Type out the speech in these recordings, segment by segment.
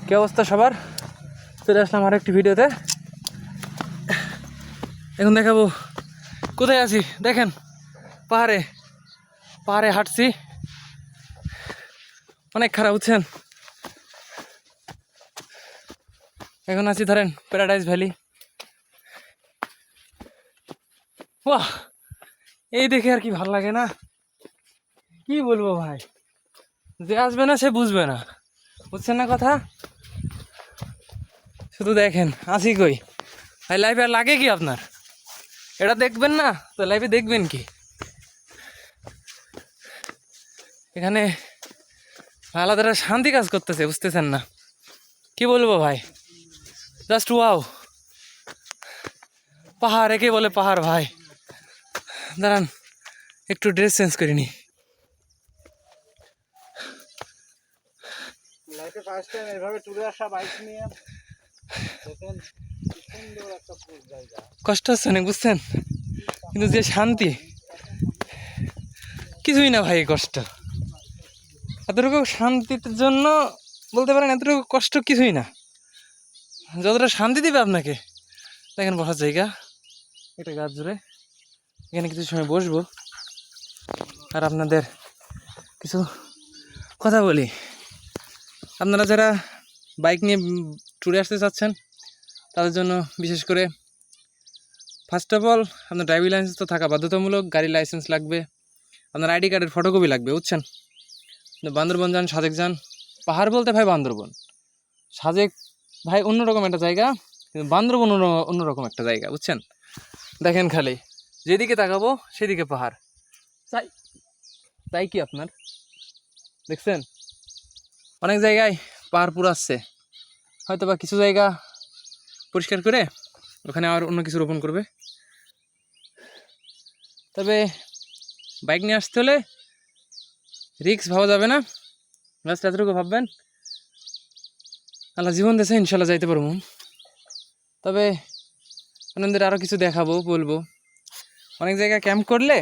কি অবস্থা সবার? চলে আসলাম আর একটি ভিডিওতে। এখন দেখাবো কোথায় আছি। দেখেন, পাহাড়ে পাহাড়ে হাঁটছি, অনেক খারাপ, বুঝছেন। এখন আছি ধরেন প্যারাডাইস ভ্যালি। বাহ, এই দেখে আর কি ভালো লাগে না, কি বলবো ভাই। যে আসবে না সে বুঝবে না, বুঝছেন না কথা। শুধু দেখেন আসি কই ভাই। লাইফে আর লাগে কি আপনার? এটা দেখবেন না তো লাইফে দেখবেন কি? এখানে আলাদা একটা শান্তি কাজ করতেছে, বুঝতেছেন না, কি বলবো ভাই। Just wow. পাহাড়, একে বলে পাহাড় ভাই। দাঁড়ান একটু ড্রেস চেঞ্জ করিনি। লাইফে ফার্স্ট টাইম এভাবে ট্যুরে আসা, বাইক নিয়ে দেখেন কি সুন্দর একটা জায়গা। কষ্ট হচ্ছে অনেক, বুঝছেন, কিন্তু যে শান্তি, কিছুই না ভাই। কষ্ট এতটুকু শান্তির জন্য বলতে পারেন, এতটুকু কষ্ট কিছুই না। যতটা শান্তি দিবে আপনাকে, দেখেন বসার জায়গা একটা গাছ জুড়ে, এখানে কিছু সময় বসবো আর আপনাদের কিছু কথা বলি। আপনারা যারা বাইক নিয়ে ট্যুরে আসতে চাচ্ছেন তাদের জন্য বিশেষ করে ফার্স্ট অফ অল আপনার ড্রাইভিং লাইসেন্স তো থাকা বাধ্যতামূলক। গাড়ির লাইসেন্স লাগবে, আপনার আইডি কার্ডের ফটোকপি লাগবে, বুঝছেন। বান্দরবন যান, সাজেক যান। পাহাড় বলতে ভাই বান্দরবন, সাজেক ভাই অন্যরকম একটা জায়গা, কিন্তু বান্দরবন অন্যরকম একটা জায়গা, বুঝছেন। দেখেন খালি যেদিকে তাকাবো সেদিকে পাহাড়। তাই তাই কি আপনার দেখছেন? অনেক জায়গায় পাহাড় পুরাচ্ছে, হয়তো বা কিছু জায়গা পরিষ্কার করে ওখানে আর অন্য কিছু রোপণ করবে। তবে বাইক নিয়ে আসতে হলে রিস্ক ভাবা যাবে না, জাস্ট এতটুকু ভাববেন আল্লাহ জীবন দেশে ইনশাল্লাহ যাইতে পারবো। তবে আপনাদের আরও কিছু দেখাবো, বলবো। অনেক জায়গায় ক্যাম্প করলে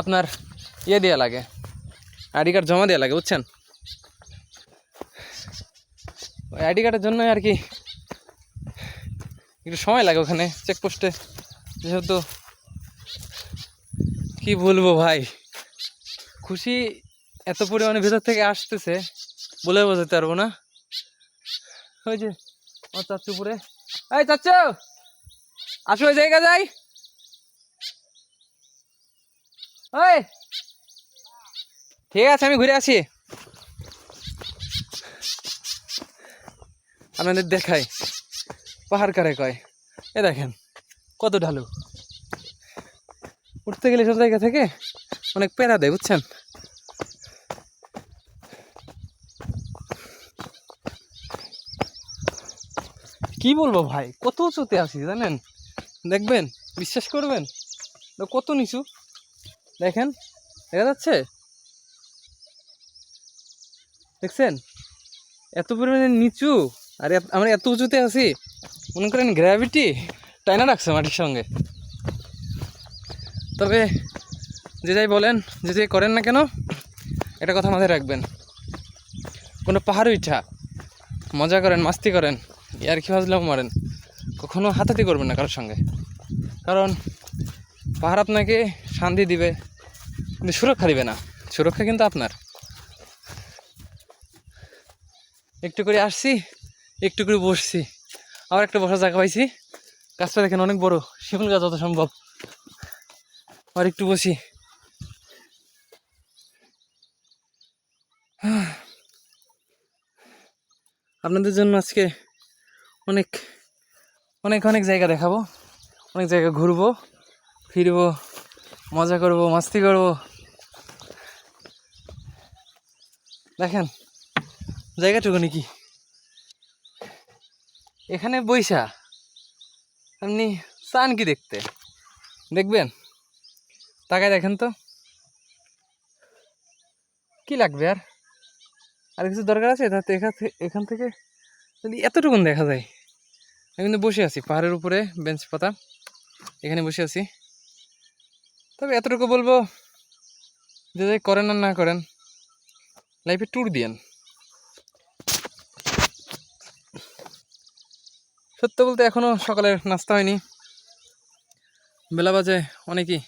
আপনার দেওয়া লাগে, আইডি কার্ড জমা দেওয়া লাগে, বুঝছেন। ওই আইডি কার্ডের জন্যই আর কি একটু সময় লাগে ওখানে চেকপোস্টে, যেহেতু কি বলবো ভাই, খুশি এত পরিমাণে ভেতর থেকে আসতেছে বলে বোঝাতে পারবো না। ওই যে আমার চাচ্চু উপরে, এই চাচ্চু আসো ওই জায়গা যাই। ওই ঠিক আছে, আমি ঘুরে আসি, আপনাদের দেখাই পাহাড় কারে কয়। এ দেখেন কত ঢালু, উঠতে গেলে সব জায়গা থেকে অনেক প্যারা দেয়, বুঝছেন। কি বলবো ভাই, কত উঁচুতে আছি জানেন, দেখবেন বিশ্বাস করবেন কত নিচু। দেখেন, দেখা যাচ্ছে, দেখছেন এত পরিমাণে নিচু। আর আমরা এত উঁচুতে আছি, মনে করেন গ্র্যাভিটি টাইনা রাখছে মাটির সঙ্গে। তবে যে যাই বলেন, যে যাই করেন না কেন, এটা কথা মাথায় রাখবেন, কোনো পাহাড় উঠা মজা করেন, মাস্তি করেন, আর কি ফাজলামো মারেন, কখনো হাতাহাতি করবেন না কারোর সঙ্গে। কারণ পাহাড় আপনাকে শান্তি দিবে কিন্তু সুরক্ষা দিবে না, সুরক্ষা কিন্তু আপনার। একটু করে আসছি, একটু করে বসছি, আবার একটা বসার জায়গা পাইছি। গাছটা দেখেন অনেক বড়, শিমুল গাছ যত সম্ভব। আর একটু বসি। আপনাদের জন্য আজকে অনেক অনেক অনেক জায়গা দেখাবো, অনেক জায়গা ঘুরবো ফিরবো, মজা করবো, মাস্তি করবো। দেখেন জায়গাটুকু নাকি এখানে বইসা আপনি চান কি দেখতে, দেখবেন, তাকায় দেখেন তো কি লাগবে। আর কিছু দরকার আছে তাতে এখান থেকে যদি এতটুকুন দেখা যায়। আমি কিন্তু বসে আছি পাহাড়ের উপরে, বেঞ্চ পাতা, এখানে বসে আছি। তবে এতটুকু বলবো, যে যাই করেন আর না করেন, লাইফে ট্যুর দিয়েন। সত্য বলতে এখনও সকালের নাস্তা হয়নি, বেলা বাজে অনেকই,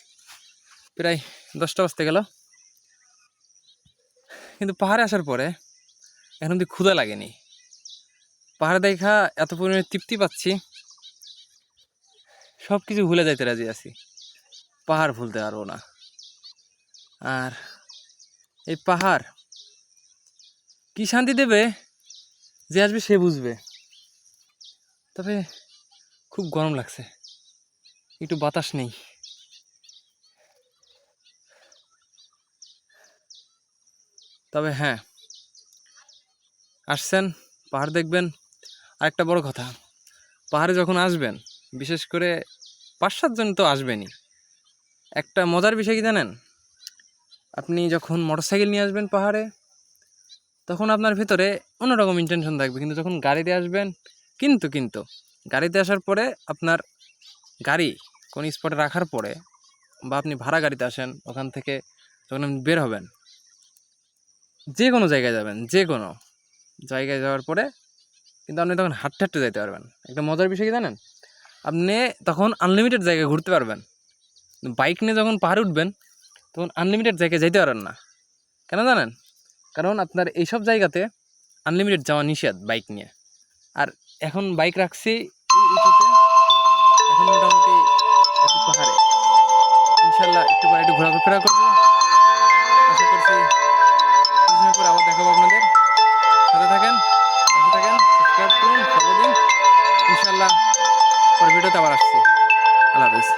প্রায় 10টা বাজতে গেল। কিন্তু পাহাড়ে আসার পরে এখন অব্দি ক্ষুধা লাগেনি। পাহাড়ে দেখা এত পরিমাণে তৃপ্তি পাচ্ছি, সব কিছু ভুলে যাইতে রাজি আছি, পাহাড় ভুলতে পারবো না। আর এই পাহাড় কি শান্তি দেবে, যে আসবে সে বুঝবে। তবে খুব গরম লাগছে, একটু বাতাস নেই। তবে হ্যাঁ, আসছেন, পাহাড় দেখবেন। আর একটা বড় কথা, পাহাড়ে যখন আসবেন, বিশেষ করে 5-7 জন তো আসবেনই। একটা মজার বিষয় কি জানেন, আপনি যখন মোটরসাইকেল নিয়ে আসবেন পাহাড়ে, তখন আপনার ভিতরে অন্যরকম ইন্টেনশন থাকবে। কিন্তু যখন গাড়িতে আসবেন, কিন্তু গাড়িতে আসার পরে আপনার গাড়ি কোন স্পটে রাখার পরে, বা আপনি ভাড়া গাড়িতে আসেন, ওখান থেকে যখন আপনি বের হবেন, যে কোনো জায়গায় যাবেন, যে কোনো জায়গায় যাওয়ার পরে কিন্তু আপনি তখন হাঁটতে হাঁটতে যাইতে পারবেন। একটা মজার বিষয় কি জানেন, আপনি তখন আনলিমিটেড জায়গায় ঘুরতে পারবেন। বাইক নিয়ে যখন পাহাড়ে উঠবেন, তখন আনলিমিটেড জায়গায় যাইতে পারবেন না। কেন জানেন? কারণ আপনার এইসব জায়গাতে আনলিমিটেড যাওয়া নিষেধ বাইক নিয়ে। আর এখন বাইক রাখছি এই উঁচুতে, এখন মোটামুটি একটু পাহাড়ে, ইনশাল্লাহ একটু পরে একটু ঘোরাফেরা করবো। আশা করছি কিছু সময় পরে আবার দেখাবো আপনাদের। সাথে থাকেন, পাশে থাকেন, সাবস্ক্রাইব করুন, ফলো দিন। ইনশাল্লাহ পরের ভিডিওতে আবার আসছি। আল্লাহ হাফেজ।